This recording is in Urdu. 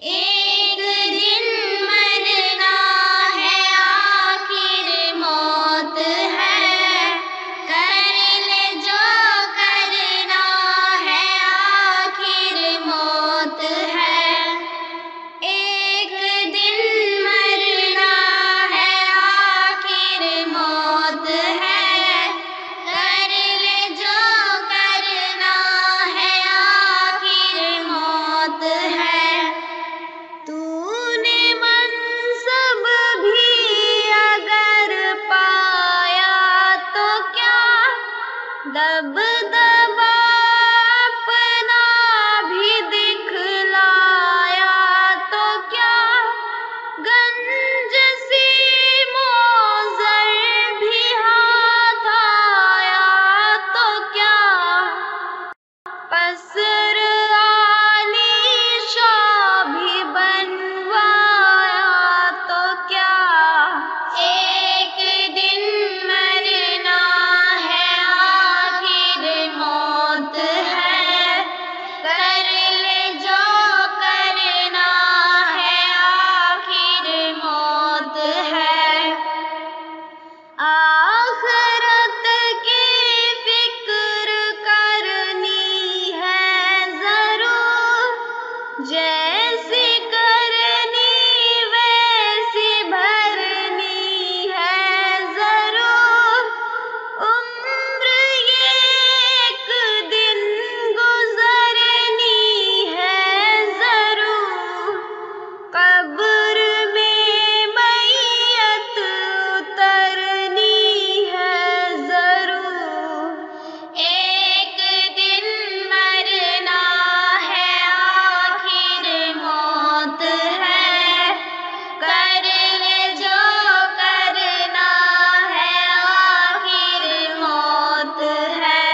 ایک دن مرنا ہے، آخر موت ہے، کر لے جو کرنا ہے، آخر موت ہے۔ ایک دن مرنا ہے، آخر موت ہے، کر لے جو کرنا ہے، آخر موت ہے۔ تو نے منصب بھی اگر پایا تو کیا، دبدبا اپنا بھی دکھلایا تو کیا، گنج سیم و زر بھی ہاتھ آیا تو کیا، قصر عالی شاہ بھی بنوایا تو کیا۔ ایک دن مرنا ہے، آخر موت ہے، کر لے جو کرنا ہے، آخر موت ہے۔ آخرت کی فکر کرنی ہے ضرور، جیسی کرنی ویسی بھرنی ہے ضرور، عمر ایک دن گزرنی ہے ضرور، قبر میں میت اترنی ہے ضرور۔ ایک دن مرنا ہے، آخر موت ہے، کر لے جو کرنا ہے، آخر موت ہے۔